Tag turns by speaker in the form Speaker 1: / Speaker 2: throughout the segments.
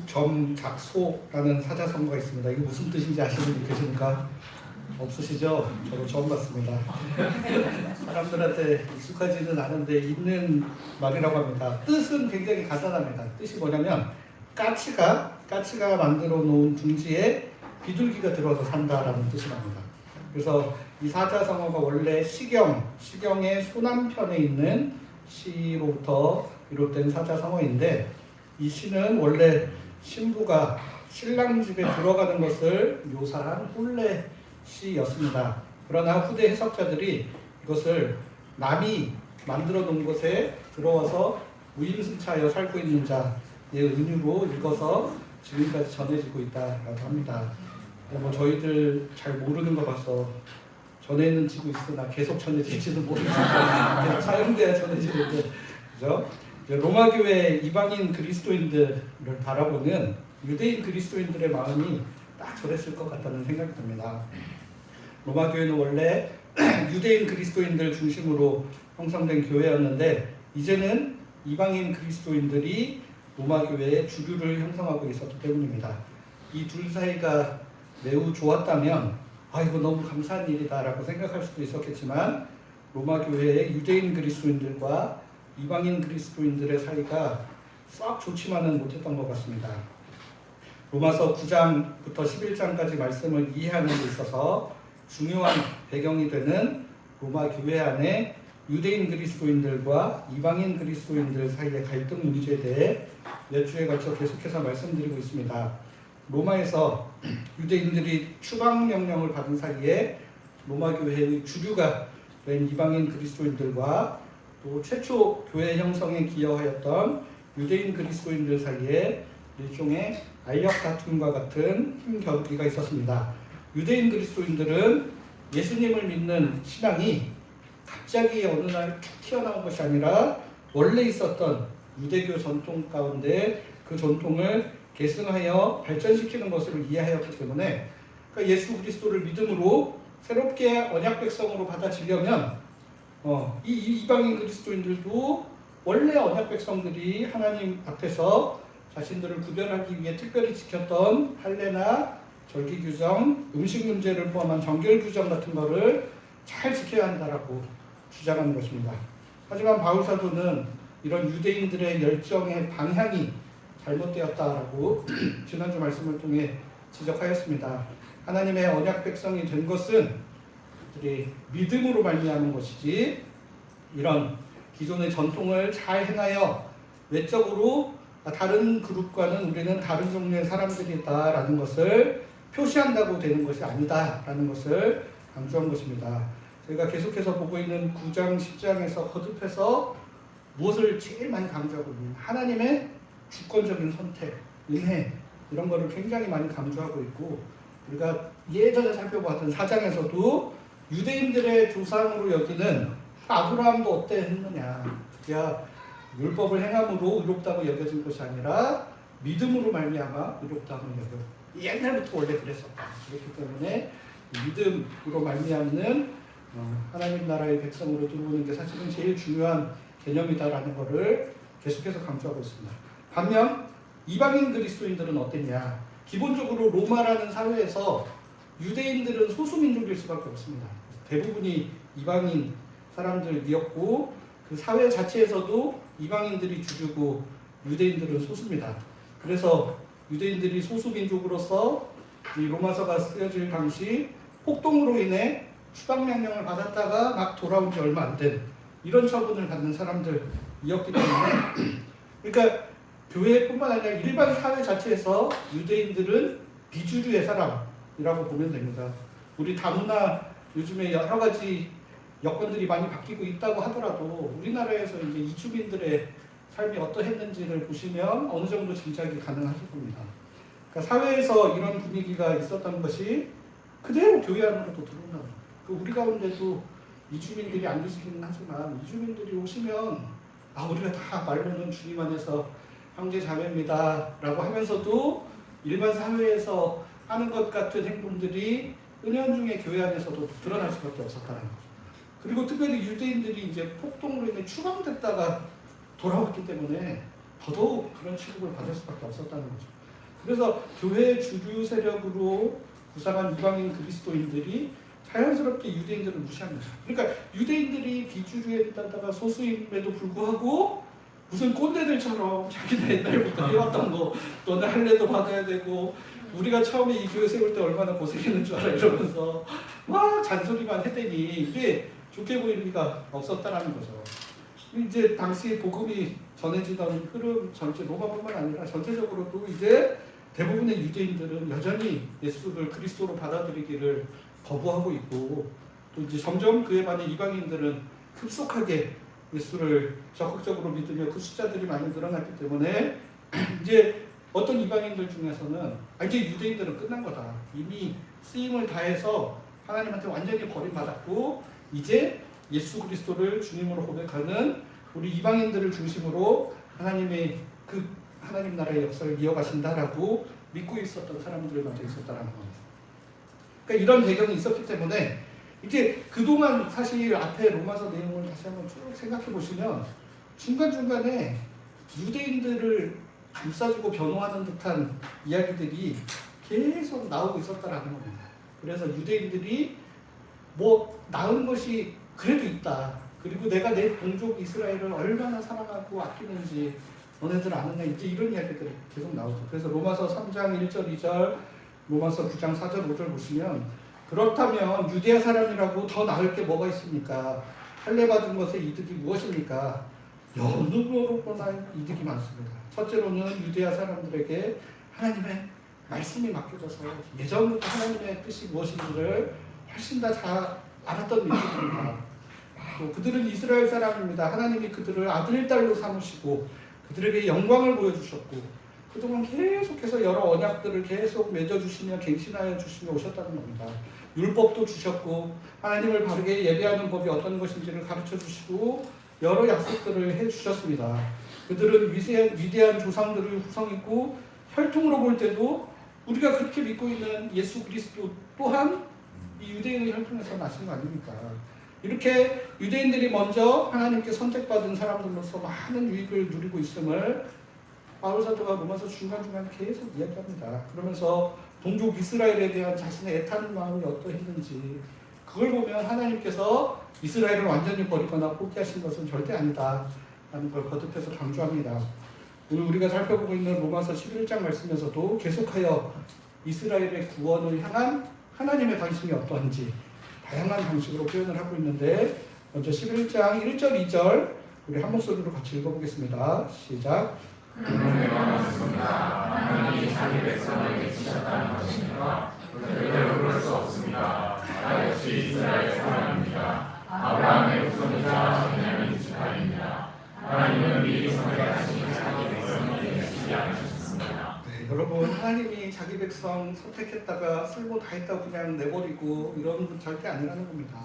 Speaker 1: 구점작소라는 사자성어가 있습니다. 이게 무슨 뜻인지 아시는 분 계십니까? 없으시죠? 저도 처음 봤습니다. 사람들한테 익숙하지는 않은데 있는 말이라고 합니다. 뜻은 굉장히 간단합니다. 뜻이 뭐냐면 까치가 만들어 놓은 둥지에 비둘기가 들어서 산다라는 뜻이랍니다. 그래서 이 사자성어가 원래 시경의 소남편에 있는 시로부터 비롯된 사자성어인데, 이 시는 원래 신부가 신랑 집에 들어가는 것을 묘사한 혼례 시였습니다. 그러나 후대 해석자들이 이것을 남이 만들어 놓은 곳에 들어와서 무임승차하여 살고 있는 자의 은유로 읽어서 지금까지 전해지고 있다라고 합니다. 뭐 저희들 잘 모르는 거 봐서 전해는 지고 있으나 계속 전해질지는 모르겠습니다. 계속 사용돼야 전해지는데, 그죠? 로마 교회 이방인 그리스도인들을 바라보는 유대인 그리스도인들의 마음이 딱 저랬을 것 같다는 생각이 듭니다. 로마 교회는 원래 유대인 그리스도인들 중심으로 형성된 교회였는데, 이제는 이방인 그리스도인들이 로마 교회의 주류를 형성하고 있었기 때문입니다. 이 둘 사이가 매우 좋았다면 이거 너무 감사한 일이다라고 생각할 수도 있었겠지만, 로마 교회의 유대인 그리스도인들과 이방인 그리스도인들의 사이가 썩 좋지만은 못했던 것 같습니다. 로마서 9장부터 11장까지 말씀을 이해하는 데 있어서 중요한 배경이 되는 로마 교회 안에 유대인 그리스도인들과 이방인 그리스도인들 사이의 갈등 문제에 대해 몇 주에 걸쳐 계속해서 말씀드리고 있습니다. 로마에서 유대인들이 추방명령을 받은 사이에 로마 교회의 주류가 된 이방인 그리스도인들과 또 최초 교회 형성에 기여하였던 유대인 그리스도인들 사이에 일종의 알력 다툼과 같은 힘겨루기가 있었습니다. 유대인 그리스도인들은 예수님을 믿는 신앙이 갑자기 어느 날 툭 튀어나온 것이 아니라 원래 있었던 유대교 전통 가운데 그 전통을 계승하여 발전시키는 것으로 이해하였기 때문에, 그러니까 예수 그리스도를 믿음으로 새롭게 언약 백성으로 받아들이려면 이 이방인 그리스도인들도 원래 언약 백성들이 하나님 앞에서 자신들을 구별하기 위해 특별히 지켰던 할례나 절기 규정, 음식 문제를 포함한 정결 규정 같은 거를 잘 지켜야 한다라고 주장하는 것입니다. 하지만 바울 사도는 이런 유대인들의 열정의 방향이 잘못되었다라고 지난주 말씀을 통해 지적하였습니다. 하나님의 언약 백성이 된 것은 그들이 믿음으로 말미암은 것이지, 이런 기존의 전통을 잘 행하여 외적으로 다른 그룹과는 우리는 다른 종류의 사람들이다라는 것을 표시한다고 되는 것이 아니다라는 것을 강조한 것입니다. 저희가 계속해서 보고 있는 9장, 10장에서 거듭해서 무엇을 제일 많이 강조하고 있느냐, 하나님의 주권적인 선택, 은혜, 이런 거를 굉장히 많이 강조하고 있고, 우리가 예전에 살펴봤던 4장에서도 유대인들의 조상으로 여기는 아브라함도 어때 했느냐, 야 율법을 행함으로 의롭다고 여겨진 것이 아니라 믿음으로 말미암아 의롭다고 여겨. 옛날부터 원래 그랬었다. 그렇기 때문에 믿음으로 말미암는 하나님 나라의 백성으로 들어오는 게 사실은 제일 중요한 개념이다라는 것을 계속해서 강조하고 있습니다. 반면 이방인 그리스도인들은 어땠냐? 기본적으로 로마라는 사회에서 유대인들은 소수민족일 수밖에 없습니다. 대부분이 이방인 사람들이었고, 그 사회 자체에서도 이방인들이 주류고 유대인들은 소수입니다. 그래서 유대인들이 소수민족으로서 이 로마서가 쓰여질 당시 폭동으로 인해 추방명령을 받았다가 막 돌아온 지 얼마 안 된 이런 처분을 받는 사람들이었기 때문에, 그러니까 교회뿐만 아니라 일반 사회 자체에서 유대인들은 비주류의 사람이라고 보면 됩니다. 우리 다문화 요즘에 여러 가지 여건들이 많이 바뀌고 있다고 하더라도 우리나라에서 이제 이주민들의 삶이 어떠했는지를 보시면 어느 정도 짐작이 가능하실 겁니다. 그러니까 사회에서 이런 분위기가 있었던 것이 그대로 교회 안으로도 들어온다. 우리 가운데도 이주민들이 안 계시기는 하지만 이주민들이 오시면 우리가 다 말로는 주님 안에서 형제 자매입니다 라고 하면서도 일반 사회에서 하는 것 같은 행동들이 은연중에 교회 안에서도 드러날 수밖에 없었다는 거죠. 그리고 특별히 유대인들이 이제 폭동으로 인해 추방됐다가 돌아왔기 때문에 더더욱 그런 취급을 받을 수밖에 없었다는 거죠. 그래서 교회의 주류 세력으로 부상한 이방인 그리스도인들이 자연스럽게 유대인들을 무시하는 거죠. 그러니까 유대인들이 비주류에다가 소수임에도 불구하고 무슨 꼰대들처럼 자기네 옛날부터 해왔던 거 너네 할례도 받아야 되고 우리가 처음에 이 교회 세울 때 얼마나 고생했는 줄 알아 이러면서 막 잔소리만 했더니 이게 좋게 보일 리가 없었다라는 거죠. 이제 당시 복음이 전해지던 흐름 전체 로마뿐만 아니라 전체적으로도 이제 대부분의 유대인들은 여전히 예수를 그리스도로 받아들이기를 거부하고 있고 또 이제 점점 그에 반해 이방인들은 급속하게 예수를 적극적으로 믿으며 그 숫자들이 많이 늘어났기 때문에 이제 어떤 이방인들 중에서는 이제 유대인들은 끝난 거다. 이미 쓰임을 다해서 하나님한테 완전히 버림받았고 이제 예수 그리스도를 주님으로 고백하는 우리 이방인들을 중심으로 하나님의 그 하나님 나라의 역사를 이어가신다라고 믿고 있었던 사람들이 먼저 있었다라는 겁니다. 그러니까 이런 배경이 있었기 때문에 이제 그동안 사실 앞에 로마서 내용을 다시 한번 쭉 생각해 보시면 중간중간에 유대인들을 감싸주고 변호하는 듯한 이야기들이 계속 나오고 있었다라는 겁니다. 그래서 유대인들이 뭐 나은 것이 그래도 있다. 그리고 내가 내 동족 이스라엘을 얼마나 사랑하고 아끼는지 너네들 아느냐 이제 이런 이야기들이 계속 나오죠. 그래서 로마서 3장 1절 2절 로마서 9장 4절 5절 보시면 그렇다면 유대아 사람이라고 더 나을 게 뭐가 있습니까? 할례 받은 것의 이득이 무엇입니까? 여느 거로보다 이득이 많습니다. 첫째로는 유대아 사람들에게 하나님의 말씀이 맡겨져서 예전부터 하나님의 뜻이 무엇인지를 훨씬 더 잘 알았던 민족입니다. 또 그들은 이스라엘 사람입니다. 하나님이 그들을 아들, 딸로 삼으시고 그들에게 영광을 보여주셨고 그동안 계속해서 여러 언약들을 계속 맺어주시며 갱신하여 주시며 오셨다는 겁니다. 율법도 주셨고 하나님을 바르게 예배하는 법이 어떤 것인지를 가르쳐 주시고 여러 약속들을 해주셨습니다. 그들은 위대한 조상들을 후성했고 혈통으로 볼 때도 우리가 그렇게 믿고 있는 예수 그리스도 또한 이 유대인의 혈통에서 나신 거 아닙니까? 이렇게 유대인들이 먼저 하나님께 선택받은 사람들로서 많은 유익을 누리고 있음을 바울 사도가 로마서 중간중간 계속 이야기합니다. 그러면서 동족 이스라엘에 대한 자신의 애타는 마음이 어떠했는지 그걸 보면 하나님께서 이스라엘을 완전히 버리거나 포기하신 것은 절대 아니다 라는 걸 거듭해서 강조합니다. 오늘 우리가 살펴보고 있는 로마서 11장 말씀에서도 계속하여 이스라엘의 구원을 향한 하나님의 관심이 어떠한지 다양한 방식으로 표현을 하고 있는데 먼저 11장 1절 2절 우리 한 목소리로 같이 읽어보겠습니다. 시작.
Speaker 2: 하나님이 자기 백성을 내치셨다는 것입니다. 절대로 그럴 수 없습니다. 나 역시 이스라엘 사람입니다. 아브라함의 후손이자 베냐민 지파입니다. 하나님은 미리 선택하신 자기 백성을 내치지 않으셨습니다.
Speaker 1: 네, 여러분 하나님이 자기 백성 선택했다가 쓸모 다 했다고 그냥 내버리고 이런 건 절대 아니라는 겁니다.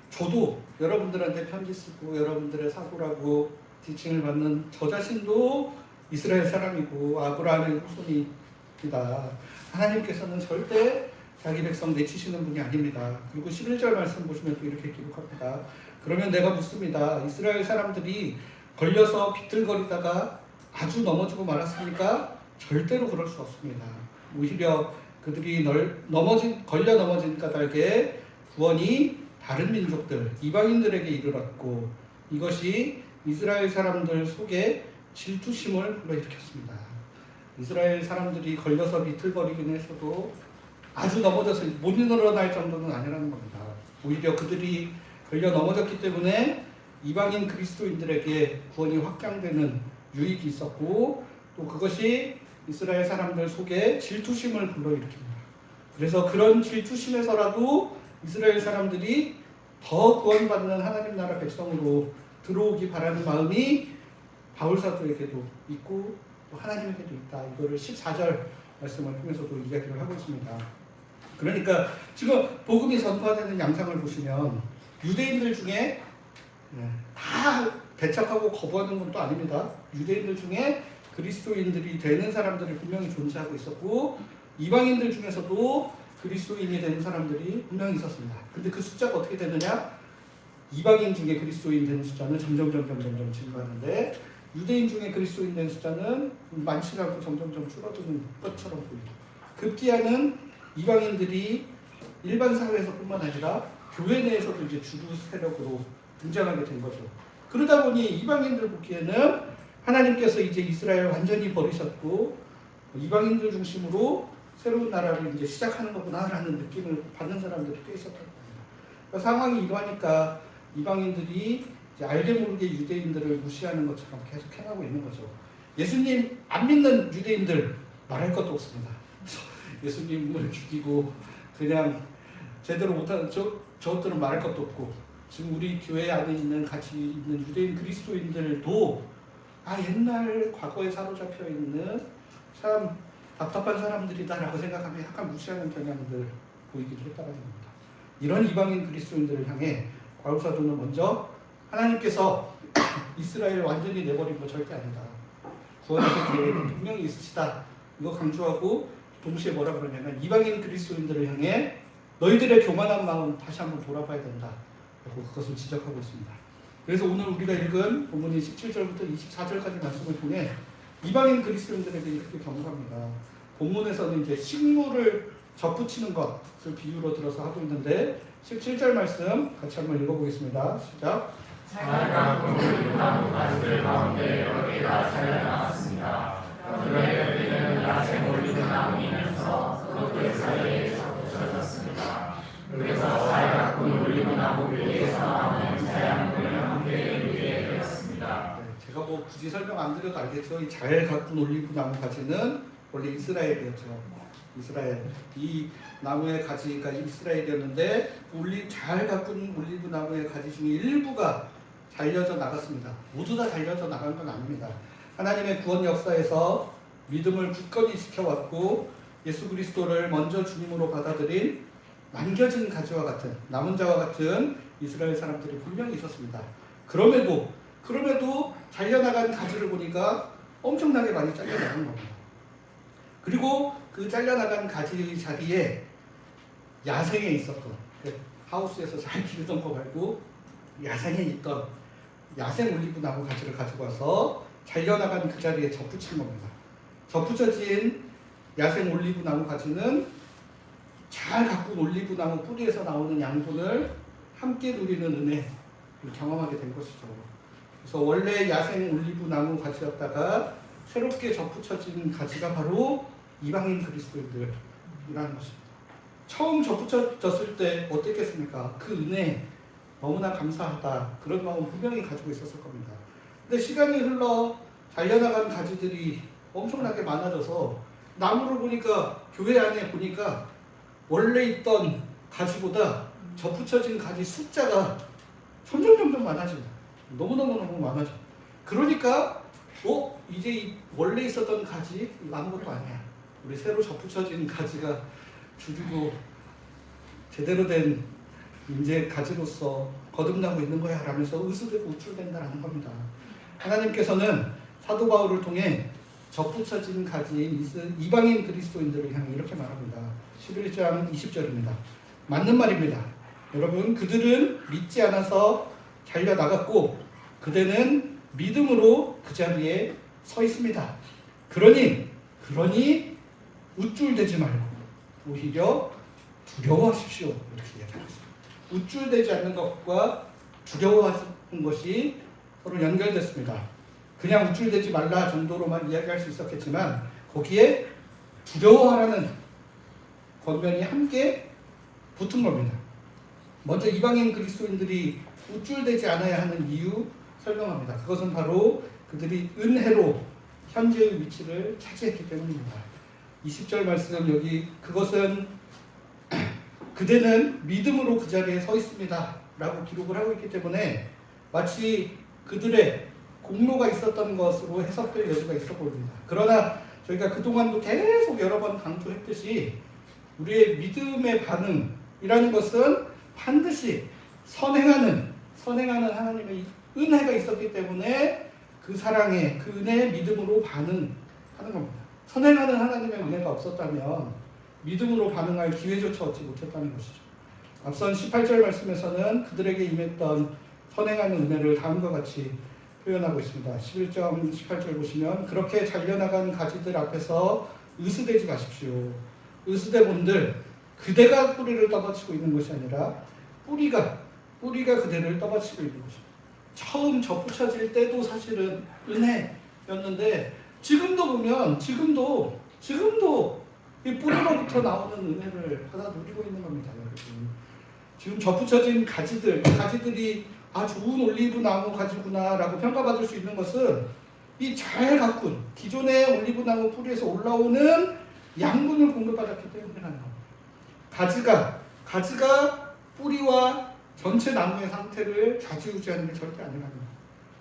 Speaker 1: 저도 여러분들한테 편지 쓰고 여러분들의 사고라고 지칭을 받는 저 자신도 이스라엘 사람이고 아브라함의 후손입니다. 하나님께서는 절대 자기 백성 내치시는 분이 아닙니다. 그리고 11절 말씀 보시면 또 이렇게 기록합니다. 그러면 내가 묻습니다. 이스라엘 사람들이 걸려서 비틀거리다가 아주 넘어지고 말았습니까? 절대로 그럴 수 없습니다. 오히려 그들이 걸려 넘어진 까닭에 구원이 다른 민족들, 이방인들에게 이르렀고 이것이 이스라엘 사람들 속에 질투심을 불러일으켰습니다. 이스라엘 사람들이 걸려서 비틀거리긴 했어도 아주 넘어져서 못 일어날 정도는 아니라는 겁니다. 오히려 그들이 걸려 넘어졌기 때문에 이방인 그리스도인들에게 구원이 확장되는 유익이 있었고 또 그것이 이스라엘 사람들 속에 질투심을 불러일으킵니다. 그래서 그런 질투심에서라도 이스라엘 사람들이 더 구원받는 하나님 나라 백성으로 들어오기 바라는 마음이 바울 사도에게도 있고 또 하나님에게도 있다. 이거를 14절 말씀을 통해서도 이야기를 하고 있습니다. 그러니까 지금 복음이 전파되는 양상을 보시면 유대인들 중에 다 배척하고 거부하는 건 또 아닙니다. 유대인들 중에 그리스도인들이 되는 사람들이 분명히 존재하고 있었고 이방인들 중에서도 그리스도인이 되는 사람들이 분명히 있었습니다. 근데 그 숫자가 어떻게 되느냐? 이방인 중에 그리스도인 되는 숫자는 점점 증가하는데 유대인 중에 그리스도인된 숫자는 많지 않고 점점점 줄어드는 것처럼 보이고, 급기야는 이방인들이 일반 사회에서뿐만 아니라 교회 내에서도 이제 주류 세력으로 등장하게 된 거죠. 그러다 보니 이방인들 보기에는 하나님께서 이제 이스라엘 완전히 버리셨고 이방인들 중심으로 새로운 나라를 이제 시작하는 거구나라는 느낌을 받는 사람들이 꽤 있었던 겁니다. 그러니까 상황이 이러하니까 이방인들이 이제 알게 모르게 유대인들을 무시하는 것처럼 계속 행하고 있는 거죠. 예수님 안 믿는 유대인들 말할 것도 없습니다. 예수님을 죽이고 그냥 제대로 못하는 저것들은 말할 것도 없고, 지금 우리 교회 안에 있는 같이 있는 유대인 그리스도인들도 옛날 과거에 사로잡혀 있는 참 답답한 사람들이다라고 생각하면 약간 무시하는 경향들 보이기도 했다는 겁니다. 이런 이방인 그리스도인들을 향해 과부사도는 먼저 하나님께서 이스라엘을 완전히 내버린 거 절대 아니다, 구원의 계획은 분명히 있으시다, 이거 강조하고 동시에 뭐라 그러냐면 이방인 그리스도인들을 향해 너희들의 교만한 마음 다시 한번 돌아봐야 된다 라고 그것을 지적하고 있습니다. 그래서 오늘 우리가 읽은 본문이 17절부터 24절까지 말씀을 통해 이방인 그리스도인들에게 이렇게 경고합니다. 본문에서는 이제 식물을 접붙이는 것을 비유로 들어서 하고 있는데 17절 말씀 같이 한번 읽어보겠습니다. 시작.
Speaker 2: 잘 가꾼 올리브나무 가지들 가운데 여러 개가 잘려 나왔습니다. 그들에게는 야생 올리브나무이면서 그것들 사이에 접붙여졌습니다. 그래서 잘 가꾼 올리브나무 위에서 나오는 자양분을 함께 누리게 되었습니다.
Speaker 1: 제가 뭐 굳이 설명 안 드려도 알겠죠. 이 잘 가꾼 올리브나무 가지는 원래 이스라엘이었죠. 이스라엘. 이 나무의 가지가 이스라엘이었는데 잘 가꾼 올리브나무의 가지 중에 일부가 잘려져 나갔습니다. 모두 다 잘려져 나간 건 아닙니다. 하나님의 구원 역사에서 믿음을 굳건히 지켜왔고 예수 그리스도를 먼저 주님으로 받아들인 남겨진 가지와 같은, 남은 자와 같은 이스라엘 사람들이 분명히 있었습니다. 그럼에도 잘려나간 가지를 보니까 엄청나게 많이 잘려나간 겁니다. 그리고 그 잘려나간 가지 자리에 야생에 있었던, 하우스에서 잘 기르던 거 말고 야생에 있던 야생 올리브나무 가지를 가지고 와서 잘려나간 그 자리에 접붙인 겁니다. 접붙여진 야생 올리브나무 가지는 잘 가꾼 올리브나무 뿌리에서 나오는 양분을 함께 누리는 은혜를 경험하게 된 것이죠. 그래서 원래 야생 올리브나무 가지였다가 새롭게 접붙여진 가지가 바로 이방인 그리스도인들이라는 것입니다. 처음 접붙여졌을 때 어땠겠습니까? 그 은혜 너무나 감사하다, 그런 마음 분명히 가지고 있었을 겁니다. 근데 시간이 흘러 잘려나간 가지들이 엄청나게 많아져서 나무를 보니까, 교회 안에 보니까 원래 있던 가지보다 접붙여진 가지 숫자가 점점 많아집니다. 너무너무 많아져. 그러니까 이제 원래 있었던 가지 이거 아무것도 아니야, 우리 새로 접붙여진 가지가 주류고 제대로 된 이제 가지로서 거듭나고 있는 거야 라면서 으스대고 우쭐댄다라는 겁니다. 하나님께서는 사도 바울을 통해 접붙여진 가지인 이방인 그리스도인들을 향해 이렇게 말합니다. 11장 20절입니다. 맞는 말입니다. 여러분, 그들은 믿지 않아서 잘려나갔고 그대는 믿음으로 그 자리에 서 있습니다. 그러니 우쭐대지 말고 오히려 두려워하십시오. 이렇게 이야기하고 있습니다. 우쭐대지 않는 것과 두려워하는 것이 서로 연결됐습니다. 그냥 우쭐대지 말라 정도로만 이야기할 수 있었겠지만 거기에 두려워하라는 권면이 함께 붙은 겁니다. 먼저 이방인 그리스도인들이 우쭐대지 않아야 하는 이유 설명합니다. 그것은 바로 그들이 은혜로 현재의 위치를 차지했기 때문입니다. 20절 말씀 여기 그것은 그대는 믿음으로 그 자리에 서 있습니다 라고 기록을 하고 있기 때문에 마치 그들의 공로가 있었던 것으로 해석될 여지가 있어 보입니다. 그러나 저희가 그동안도 계속 여러 번 강조했듯이 우리의 믿음의 반응이라는 것은 반드시 선행하는 하나님의 은혜가 있었기 때문에 그 사랑에, 그 은혜의 믿음으로 반응하는 겁니다. 선행하는 하나님의 은혜가 없었다면 믿음으로 반응할 기회조차 얻지 못했다는 것이죠. 앞선 18절 말씀에서는 그들에게 임했던 선행하는 은혜를 다음과 같이 표현하고 있습니다. 11장 18절 보시면 그렇게 잘려나간 가지들 앞에서 으스대지 마십시오. 으스대분들 그대가 뿌리를 떠받치고 있는 것이 아니라 뿌리가 그대를 떠받치고 있는 것입니다. 처음 접붙여질 때도 사실은 은혜였는데 지금도 보면 지금도 이 뿌리로부터 나오는 은혜를 받아 누리고 있는 겁니다. 여러분. 지금 접붙여진 가지들이 좋은 올리브 나무 가지구나 라고 평가받을 수 있는 것은 이 잘 가꾼 기존의 올리브 나무 뿌리에서 올라오는 양분을 공급받았기 때문이라는 겁니다. 가지가 뿌리와 전체 나무의 상태를 좌지우지하는 게 절대 아니랍니다.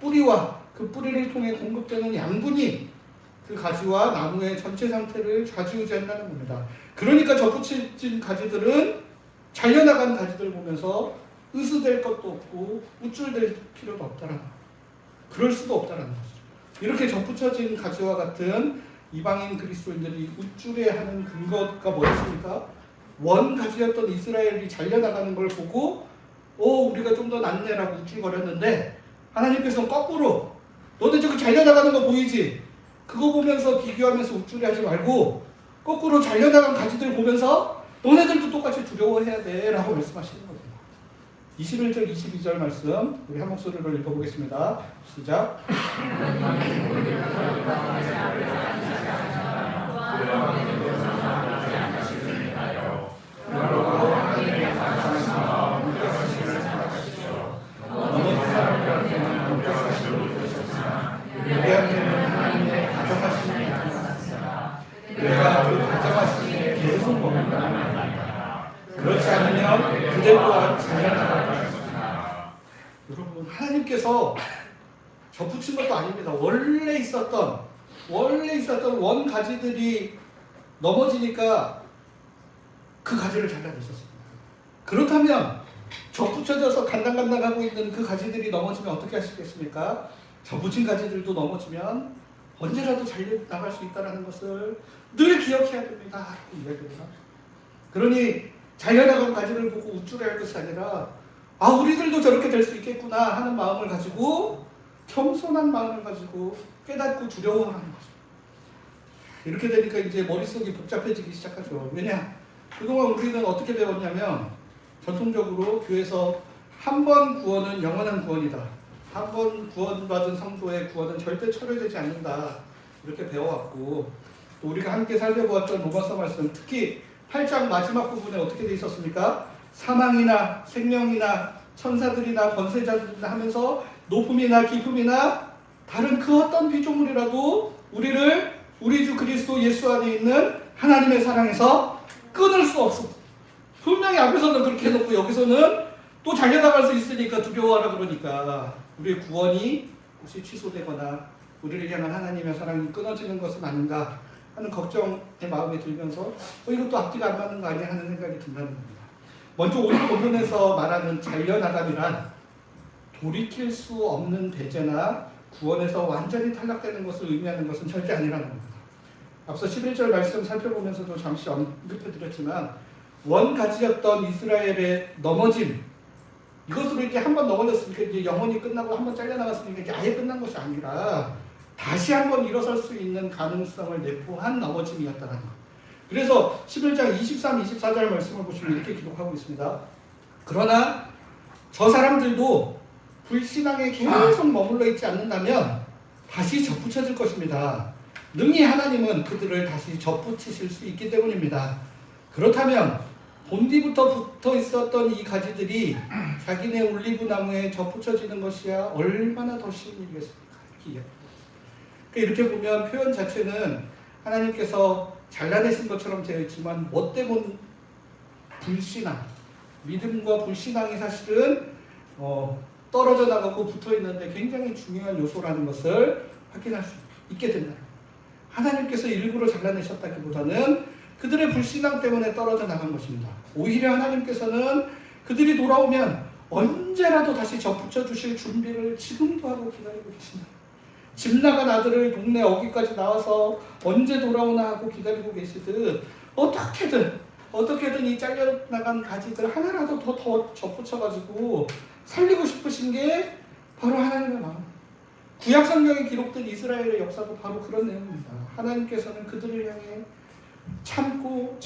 Speaker 1: 뿌리와 그 뿌리를 통해 공급되는 양분이 그 가지와 나무의 전체 상태를 좌지우지한다는 겁니다. 그러니까 접붙여진 가지들은 잘려나간 가지들을 보면서 으스댈 것도 없고 우쭐댈 필요도 없다라는 거예요. 그럴 수도 없다라는 거죠. 이렇게 접붙여진 가지와 같은 이방인 그리스도인들이 우쭐해하는 근거가 뭐였습니까? 원가지였던 이스라엘이 잘려나가는 걸 보고 우리가 좀 더 낫네라고 우쭐거렸는데 하나님께서는 거꾸로 너네 저기 잘려나가는 거 보이지? 그거 보면서 비교하면서 우쭐해하지 말고 거꾸로 잘려나간 가지들 보면서 너네들도 똑같이 두려워해야 돼 라고 말씀하시는 겁니다. 21절 22절 말씀 우리 한 목소리로 읽어보겠습니다. 시작. 우리한테는 하나님의 가정하심이 나타났으나 내가 그 가정하심에 계속 머물러야 그렇지 않으면 그들 또한 잘려나갈 것입니다. 여러분 하나님께서 접붙인 것도 아닙니다. 원래 있었던 원 가지들이 넘어지니까 그 가지를 잘라내셨습니다. 그렇다면 접붙여져서 간당간당하고 있는 그 가지들이 넘어지면 어떻게 하시겠습니까? 접붙인 가지들도 넘어지면 언제라도 잘려나갈 수 있다는 것을 늘 기억해야 됩니다. 그러니 잘려나간 가지를 보고 우쭐해할 것이 아니라 우리들도 저렇게 될 수 있겠구나 하는 마음을 가지고 겸손한 마음을 가지고 깨닫고 두려워하는 거죠. 이렇게 되니까 이제 머릿속이 복잡해지기 시작하죠. 왜냐? 그동안 우리는 어떻게 배웠냐면 전통적으로 교회에서 한 번 구원은 영원한 구원이다. 한 번 구원받은 성도의 구원은 절대 철회되지 않는다. 이렇게 배워왔고 또 우리가 함께 살펴보았던 로마서 말씀 특히 8장 마지막 부분에 어떻게 돼 있었습니까? 사망이나 생명이나 천사들이나 권세자들이나 하면서 높음이나 깊음이나 다른 그 어떤 피조물이라도 우리 주 그리스도 예수 안에 있는 하나님의 사랑에서 끊을 수 없습니다. 분명히 앞에서는 그렇게 해놓고 여기서는 또 잘려나갈 수 있으니까 두려워하라 그러니까 우리의 구원이 혹시 취소되거나 우리를 향한 하나님의 사랑이 끊어지는 것은 아닌가 하는 걱정의 마음이 들면서 이것도 앞뒤가 안 맞는 거 아니야 하는 생각이 든다는 겁니다. 먼저 오늘 본문에서 말하는 잘려나감이란 돌이킬 수 없는 배제나 구원에서 완전히 탈락되는 것을 의미하는 것은 절대 아니라는 겁니다. 앞서 11절 말씀 살펴보면서도 잠시 언급해드렸지만 원가지였던 이스라엘의 넘어짐 이것으로 이렇게 한번 넘어졌으니까 이제 영원히 끝나고 한번 잘려나갔으니까 이제 아예 끝난 것이 아니라 다시 한번 일어설 수 있는 가능성을 내포한 넘어짐이었다는 것. 그래서 11장 23, 24절 말씀을 보시면 이렇게 기록하고 있습니다. 그러나 저 사람들도 불신앙에 계속 머물러 있지 않는다면 다시 접붙여질 것입니다. 능히 하나님은 그들을 다시 접붙이실 수 있기 때문입니다. 그렇다면 본디부터 붙어 있었던 이 가지들이 자기네 올리브 나무에 접붙여지는 것이야 얼마나 더 쉬운 일이겠습니까? 이렇게 보면 표현 자체는 하나님께서 잘라내신 것처럼 되어 있지만 뭐 때문 불신앙, 믿음과 불신앙이 사실은 떨어져 나가고 붙어 있는데 굉장히 중요한 요소라는 것을 확인할 수 있게 된다. 하나님께서 일부러 잘라내셨다기보다는 그들의 불신앙 때문에 떨어져 나간 것입니다. 오히려 하나님께서는 그들이 돌아오면 언제라도 다시 접붙여 주실 준비를 지금도 하고 기다리고 계신다. 집 나간 아들을 동네 어귀까지 나와서 언제 돌아오나 하고 기다리고 계시듯 어떻게든 이 잘려나간 가지들 하나라도 더 접붙여가지고 살리고 싶으신 게 바로 하나님의 마음. 구약 성경에 기록된 이스라엘의 역사도 바로 그런 내용입니다. 하나님께서는 그들을 향해 참고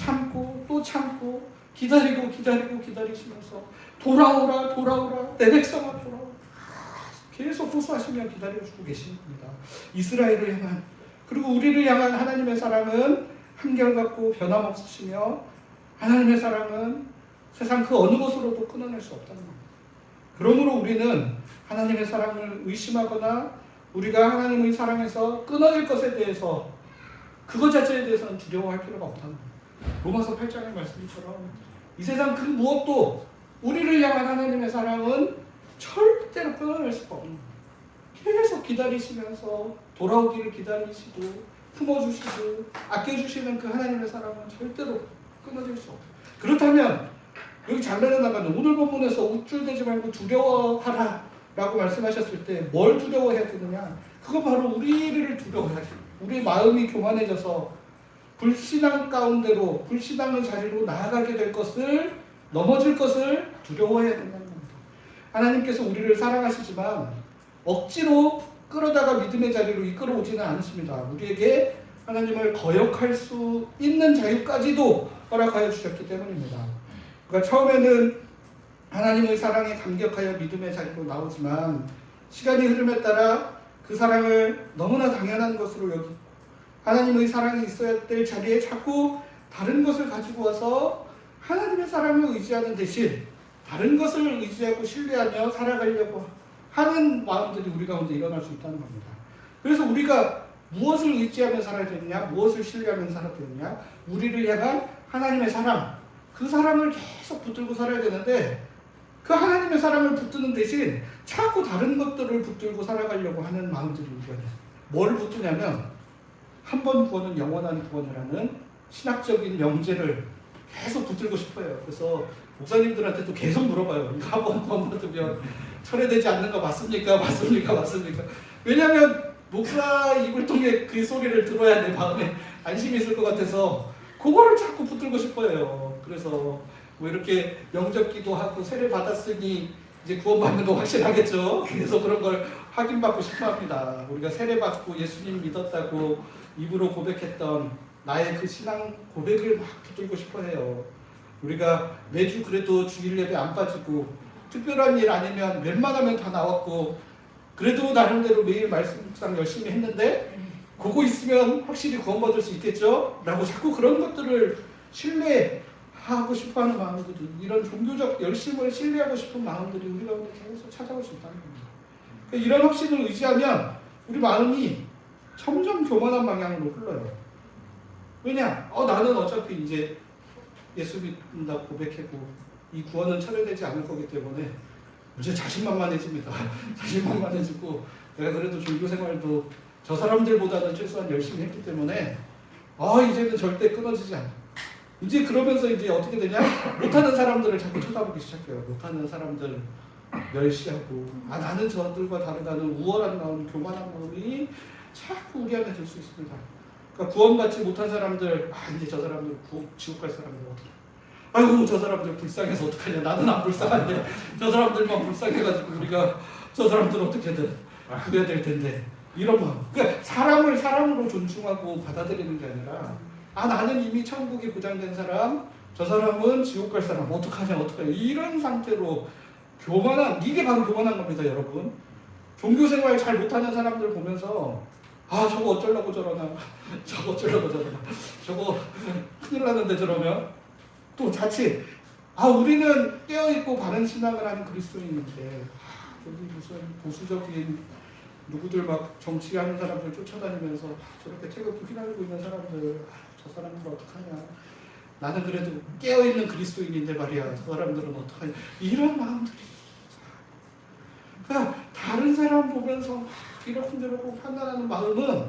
Speaker 1: 또 참고 기다리시면서 돌아오라 내 백성아 돌아오라 계속 호소하시며 기다려주고 계신 겁니다. 이스라엘을 향한, 그리고 우리를 향한 하나님의 사랑은 한결같고 변함없으시며 하나님의 사랑은 세상 그 어느 것으로도 끊어낼 수 없다는 겁니다. 그러므로 우리는 하나님의 사랑을 의심하거나 우리가 하나님의 사랑에서 끊어질 것에 대해서 그것 자체에 대해서는 두려워할 필요가 없다는 겁니다. 로마서 8장의 말씀처럼 이 세상 그 무엇도 우리를 향한 하나님의 사랑은 절대로 끊어낼 수가 없는 거예요. 계속 기다리시면서 돌아오기를 기다리시고 품어주시고 아껴주시는 그 하나님의 사랑은 절대로 끊어질 수 없어요. 그렇다면 여기 장면에 나가는 오늘 본문에서 우쭐대지 말고 두려워하라 라고 말씀하셨을 때 뭘 두려워해야 되느냐? 그거 바로 우리를 두려워해야 돼요. 우리 마음이 교만해져서 불신앙 가운데로 불신앙의 자리로 나아가게 될 것을, 넘어질 것을 두려워해야 된다는 겁니다. 하나님께서 우리를 사랑하시지만 억지로 끌어다가 믿음의 자리로 이끌어오지는 않으십니다. 우리에게 하나님을 거역할 수 있는 자유까지도 허락하여 주셨기 때문입니다. 그러니까 처음에는 하나님의 사랑에 감격하여 믿음의 자리로 나오지만 시간이 흐름에 따라 그 사랑을 너무나 당연한 것으로 여기고 하나님의 사랑이 있어야 될 자리에 자꾸 다른 것을 가지고 와서 하나님의 사랑을 의지하는 대신 다른 것을 의지하고 신뢰하며 살아가려고 하는 마음들이 우리 가운데 일어날 수 있다는 겁니다. 그래서 우리가 무엇을 의지하며 살아야 되느냐, 무엇을 신뢰하며 살아야 되느냐, 우리를 향한 하나님의 사랑, 그 사랑을 계속 붙들고 살아야 되는데 그 하나님의 사랑을 붙드는 대신 자꾸 다른 것들을 붙들고 살아가려고 하는 마음들이 우리가 돼요. 뭘 붙드냐면 한 번 구원은 영원한 구원이라는 신학적인 명제를 계속 붙들고 싶어요. 그래서 목사님들한테도 계속 물어봐요. 이거 한 번 구원 받으면 철회되지 않는 거 맞습니까? 왜냐하면 목사 입을 통해 그 소리를 들어야 내 마음에 안심이 있을 것 같아서 그거를 자꾸 붙들고 싶어요. 그래서 뭐 이렇게 영접 기도하고 세례 받았으니 이제 구원받는 거 확실하겠죠. 그래서 그런 걸 확인받고 싶어합니다. 우리가 세례 받고 예수님 믿었다고 입으로 고백했던 나의 그 신앙 고백을 막 붙들고 싶어해요. 우리가 매주 그래도 주일 예배 안 빠지고 특별한 일 아니면 웬만하면 다 나왔고 그래도 나름대로 매일 말씀 묵상 열심히 했는데 그거 있으면 확실히 구원받을 수 있겠죠? 라고 자꾸 그런 것들을 신뢰하고 싶어하는 마음들이, 이런 종교적 열심을 신뢰하고 싶은 마음들이 우리 가운데 계속 찾아올 수 있다는 겁니다. 그러니까 이런 확신을 의지하면 우리 마음이 점점 교만한 방향으로 흘러요. 왜냐? 나는 어차피 이제 예수 믿는다 고백했고 이 구원은 철회되지 않을 거기 때문에 이제 자신만만해집니다. 자신만만해지고 내가 그래도 종교 생활도 저 사람들보다는 최소한 열심히 했기 때문에 이제는 절대 끊어지지 않아. 이제 그러면서 이제 어떻게 되냐? 못하는 사람들을 자꾸 쳐다보기 시작해요. 못하는 사람들 멸시하고 나는 저들과 다르다는 우월한 마음, 교만한 마음이 자꾸 우리 안에 들 수 있습니다. 그러니까 구원받지 못한 사람들, 이제 저 사람들 지옥 갈 사람들 어떡해. 아이고 저 사람들 불쌍해서 어떡하냐. 나는 안 불쌍한데 저 사람들만 불쌍해가지고 우리가 저 사람들 어떻게든 구해야 될 텐데. 이런 마음. 그러니까 사람을 사람으로 존중하고 받아들이는 게 아니라 나는 이미 천국이 보장된 사람, 저 사람은 지옥 갈 사람, 어떡하냐. 이런 상태로 교만한, 이게 바로 교만한 겁니다, 여러분. 종교 생활 잘 못하는 사람들 보면서 저거 어쩌려고 저러나, 저거 큰일 나는데 저러면 또 자칫 우리는 깨어있고 바른 신앙을 하는 그리스도인인데 여기 무슨 보수적인 누구들 막 정치하는 사람들 쫓아다니면서 저렇게 태극기 휘날리고 있는 사람들, 저 사람들 어떡하냐. 나는 그래도 깨어있는 그리스도인인데 말이야. 저 사람들은 어떡하냐. 이런 마음들이. 그러니까 다른 사람 보면서 이러쿵저러쿵 판단하는 마음은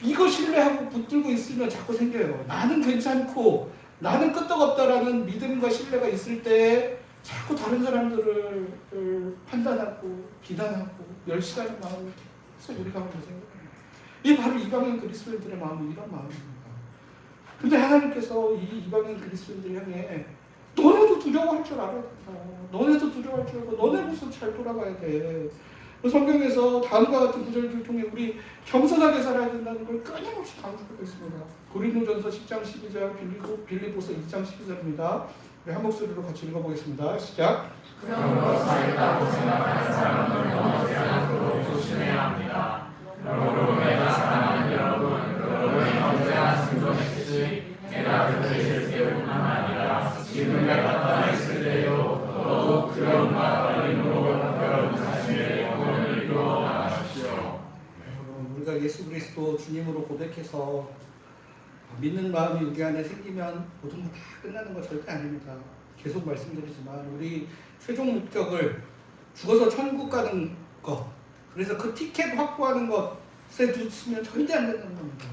Speaker 1: 이거 신뢰하고 붙들고 있으면 자꾸 생겨요. 나는 괜찮고 나는 끄떡없다라는 믿음과 신뢰가 있을 때 자꾸 다른 사람들을 판단하고 비난하고 멸시하는 마음이 계속 우리 가운데 생겨요. 이게 바로 이방인 그리스도인들의 마음이 이런 마음입니다. 근데 하나님께서 이 이방인 그리스도인들 향해 너네도 두려워할 줄 알아야 된다. 너네도 두려워할 줄 알고 너네 모습 잘 돌아가야 돼. 성경에서 다음과 같은 구절들을 통해 우리 겸손하게 살아야 된다는 걸 끊임없이 강조하고 있습니다. 고린도전서 10장 12절, 빌립보서 2장 12절입니다. 우리 한 목소리로 같이 읽어보겠습니다. 시작.
Speaker 2: 그러므로 살겠다고 생각하는 사람은 넘어지지 않도록 조심해야 합니다. 그러므로 내가 사랑하는 여러분, 여러분이 언제나 순종했듯이 내가 그들의 있을 뿐만 아니라 지금 내가 떠나 있을 때요 더욱 두려움과 떨림으로 여러분 자신의 영혼을 이루어 나가십시오.
Speaker 1: 우리가 예수 그리스도 주님으로 고백해서 믿는 마음이 우리 안에 생기면 모든 거 다 끝나는 거 절대 아닙니다. 계속 말씀드리지만 우리 최종 목적을 죽어서 천국 가는 것, 그래서 그 티켓 확보하는 것에 두시면 절대 안 된다는 겁니다.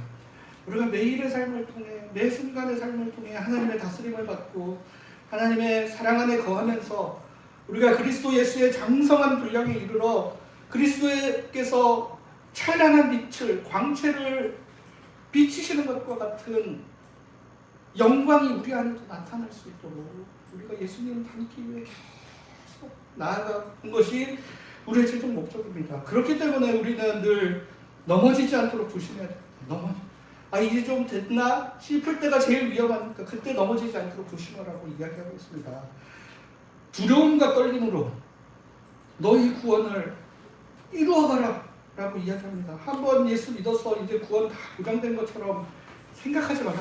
Speaker 1: 우리가 매일의 삶을 통해, 매 순간의 삶을 통해 하나님의 다스림을 받고 하나님의 사랑 안에 거하면서 우리가 그리스도 예수의 장성한 분량에 이르러 그리스도께서 찬란한 빛을, 광채를 비치시는 것과 같은 영광이 우리 안에도 나타날 수 있도록 우리가 예수님을 닮기 위해 계속 나아가는 것이 우리의 최종 목적입니다. 그렇기 때문에 우리는 늘 넘어지지 않도록 조심해야 됩니다. 이제 좀 됐나 싶을 때가 제일 위험하니까 그때 넘어지지 않도록 조심하라고 이야기하고 있습니다. 두려움과 떨림으로 너희 구원을 이루어가라 라고 이야기합니다. 한번 예수 믿어서 이제 구원 다 보장된 것처럼 생각하지 마라.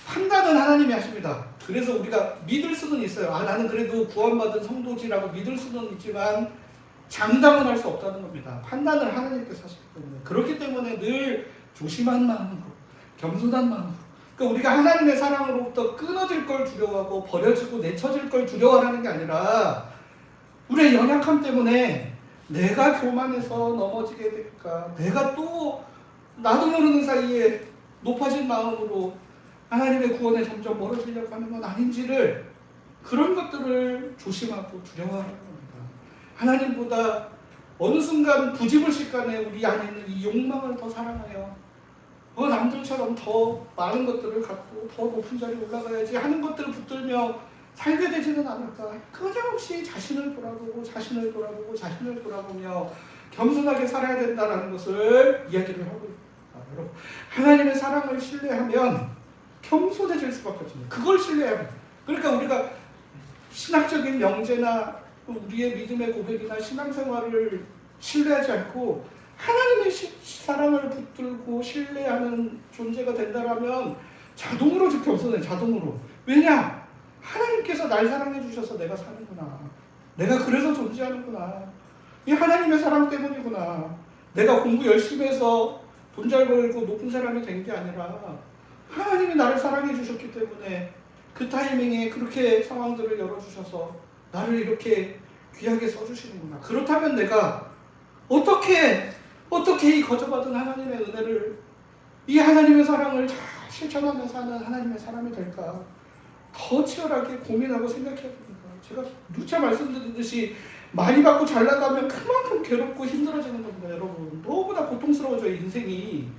Speaker 1: 판단은 하나님이 하십니다. 그래서 우리가 믿을 수는 있어요. 나는 그래도 구원받은 성도지라고 믿을 수는 있지만 장담은 할 수 없다는 겁니다. 판단을 하나님께서 하시기 때문에. 그렇기 때문에 늘 조심한 마음으로, 겸손한 마음으로, 그러니까 우리가 하나님의 사랑으로부터 끊어질 걸 두려워하고 버려지고 내쳐질 걸 두려워하는 게 아니라 우리의 연약함 때문에 내가 교만해서 넘어지게 될까, 내가 또 나도 모르는 사이에 높아진 마음으로 하나님의 구원에 점점 멀어지려고 하는 건 아닌지를, 그런 것들을 조심하고 두려워하는 겁니다. 하나님보다 어느 순간 부지불식간에 우리 안에 있는 이 욕망을 더 사랑하여 남들처럼 더 많은 것들을 갖고 더 높은 자리에 올라가야지 하는 것들을 붙들며 살게 되지는 않을까. 끊임없이 자신을 돌아보며 겸손하게 살아야 된다는 것을 이야기를 하고 있습니다. 여러분, 하나님의 사랑을 신뢰하면 겸손해질 수밖에 없습니다. 그걸 신뢰합니다. 그러니까 우리가 신학적인 명제나 우리의 믿음의 고백이나 신앙생활을 신뢰하지 않고 하나님의 사랑을 붙들고 신뢰하는 존재가 된다면 자동으로 겸손해. 자동으로. 왜냐? 하나님께서 날 사랑해 주셔서 내가 사는구나. 내가 그래서 존재하는구나. 이 하나님의 사랑 때문이구나. 내가 공부 열심히 해서 돈 잘 벌고 높은 사람이 된 게 아니라 하나님이 나를 사랑해 주셨기 때문에 그 타이밍에 그렇게 상황들을 열어주셔서 나를 이렇게 귀하게 써주시는구나. 그렇다면 내가 어떻게 이 거저받은 하나님의 은혜를, 이 하나님의 사랑을 잘 실천하며 사는 하나님의 사람이 될까? 더 치열하게 고민하고 생각해야 됩니다. 제가 누차 말씀드렸듯이 많이 받고 잘 나가면 그만큼 괴롭고 힘들어지는 겁니다. 여러분, 너무나 고통스러워져요. 인생이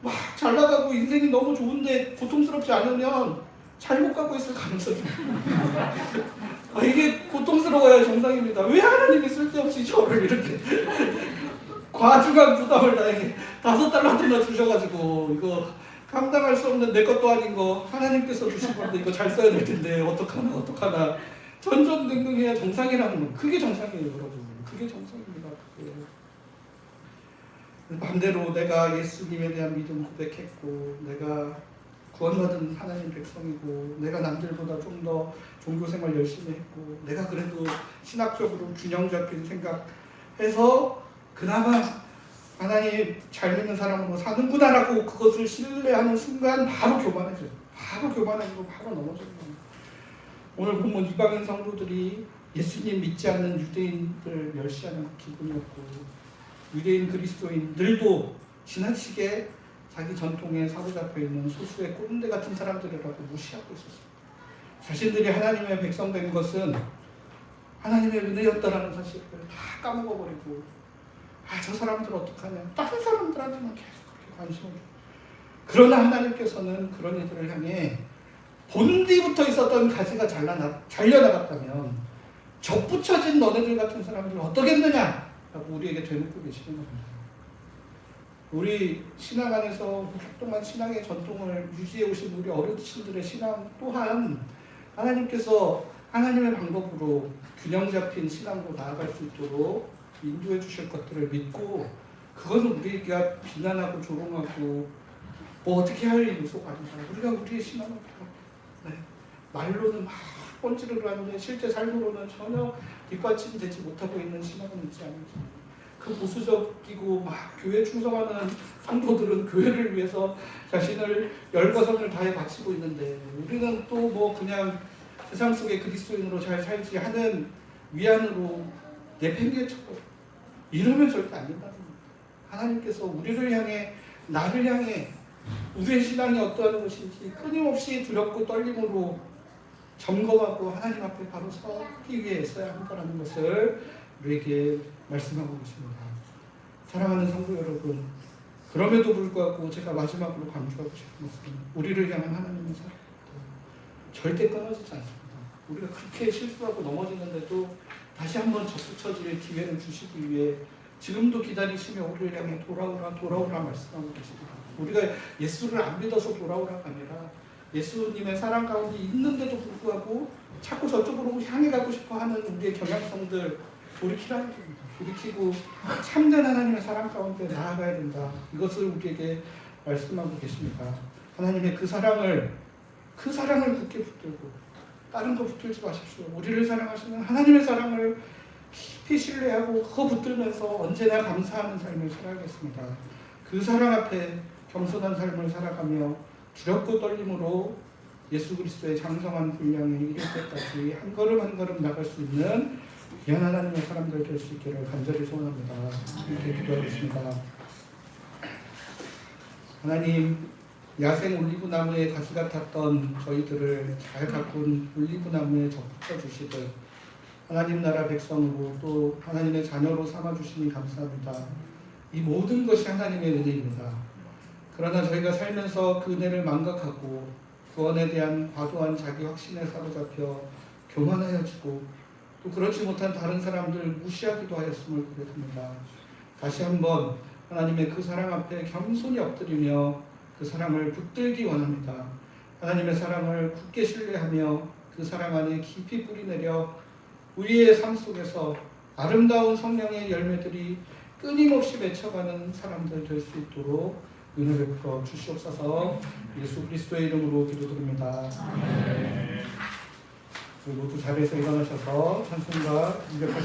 Speaker 1: 막 잘 나가고 인생이 너무 좋은데 고통스럽지 않으면 잘못 가고 있을 가능성이 이게 고통스러워야 정상입니다. 왜 하나님이 쓸데없이 저를 이렇게 과중한 부담을 나에게 5달러나 주셔가지고 이거 감당할 수 없는 내 것도 아닌 거 하나님께서 주신 건데 이거 잘 써야 될 텐데 어떡하나 전전긍긍해야 정상이라는 건 그게 정상이에요. 여러분, 그게 정상입니다. 그게. 반대로 내가 예수님에 대한 믿음 고백했고 내가 구원받은 하나님 백성이고 내가 남들보다 좀 더 종교생활 열심히 했고 내가 그래도 신학적으로 균형 잡힌 생각해서 그나마 하나님 잘 믿는 사람으로 사는구나라고 그것을 신뢰하는 순간 바로 교만해져요. 바로 넘어져요. 오늘 보면 이방인 성도들이 예수님 믿지 않는 유대인들 멸시하는 기분이었고 유대인 그리스도인들도 지나치게 자기 전통에 사로잡혀 있는 소수의 꼰대 같은 사람들이라고 무시하고 있었어요. 자신들이 하나님의 백성 된 것은 하나님의 은혜였다라는 사실을 다 까먹어버리고 저 사람들 어떡하냐, 다른 사람들한테만 계속 그렇게 관심을 줘요. 그러나 하나님께서는 그런 이들을 향해 본디부터 있었던 가지가 잘려나갔다면 접붙여진 너네들 같은 사람들은 어떠겠느냐 라고 우리에게 되묻고 계시는 겁니다. 우리 신앙 안에서 오랫동안 신앙의 전통을 유지해 오신 우리 어르신들의 신앙 또한 하나님께서 하나님의 방법으로 균형 잡힌 신앙으로 나아갈 수 있도록 인도해 주실 것들을 믿고, 그것은 우리가 비난하고 조롱하고 뭐 어떻게 할 요소가 아니다. 우리가 우리의 신앙을 말로는 막 번지르르 하는데 실제 삶으로는 전혀 뒷받침되지 못하고 있는 신앙은 있지 않은지. 그 보수적이고 막 교회 충성하는 성도들은 교회를 위해서 자신을 열과성을 다해 바치고 있는데, 우리는 또 뭐 그냥 세상 속의 그리스도인으로 잘 살지 하는 위안으로 내팽개치고 이러면 절대 안 된다는 겁니다. 하나님께서 우리를 향해, 나를 향해 우리의 신앙이 어떠한 것인지 끊임없이 두렵고 떨림으로 점검하고 하나님 앞에 바로 서기 위해 애써야 한다는 것을 우리에게 말씀하고 계십니다. 사랑하는 성도 여러분, 그럼에도 불구하고 제가 마지막으로 강조하고 싶은 것은 우리를 향한 하나님의 사랑 절대 끊어지지 않습니다. 우리가 그렇게 실수하고 넘어지는데도 다시 한번 접붙여질 기회를 주시기 위해 지금도 기다리시며 우리를 향해 돌아오라 돌아오라 말씀하고 계십니다. 우리가 예수를 안 믿어서 돌아오라가 아니라 예수님의 사랑 가운데 있는데도 불구하고 자꾸 저쪽으로 향해 가고 싶어 하는 우리의 경향성들 돌이키라는 겁니다. 돌이키고 참된 하나님의 사랑 가운데 나아가야 된다. 이것을 우리에게 말씀하고 계십니다. 하나님의 그 사랑을 굳게 붙들고 다른 거 붙들지 마십시오. 우리를 사랑하시는 하나님의 사랑을 깊이 신뢰하고 그거 붙들면서 언제나 감사하는 삶을 살아가겠습니다. 그 사랑 앞에 겸손한 삶을 살아가며 두렵고 떨림으로 예수 그리스도의 장성한 분량에 이를 때까지 한 걸음 한 걸음 나갈 수 있는 귀한 하나님의 사람들 될 수 있기를 간절히 소원합니다. 이렇게 기도하겠습니다. 하나님, 야생 올리브나무에 가시 같았던 저희들을 잘 가꾼 올리브나무에 접붙여 주시듯 하나님 나라 백성으로 또 하나님의 자녀로 삼아주시니 감사합니다. 이 모든 것이 하나님의 은혜입니다. 그러나 저희가 살면서 그 은혜를 망각하고 구원에 대한 과도한 자기 확신에 사로잡혀 교만하여지고 또 그렇지 못한 다른 사람들 무시하기도 하였음을 고백합니다. 다시 한번 하나님의 그 사랑 앞에 겸손히 엎드리며 그 사랑을 붙들기 원합니다. 하나님의 사랑을 굳게 신뢰하며 그 사랑 안에 깊이 뿌리내려 우리의 삶 속에서 아름다운 성령의 열매들이 끊임없이 맺혀가는 사람들 될 수 있도록 은혜를 베풀어 주시옵소서. 예수 그리스도의 이름으로 기도드립니다. 모두 자리에서 일어나셔서 찬송가 280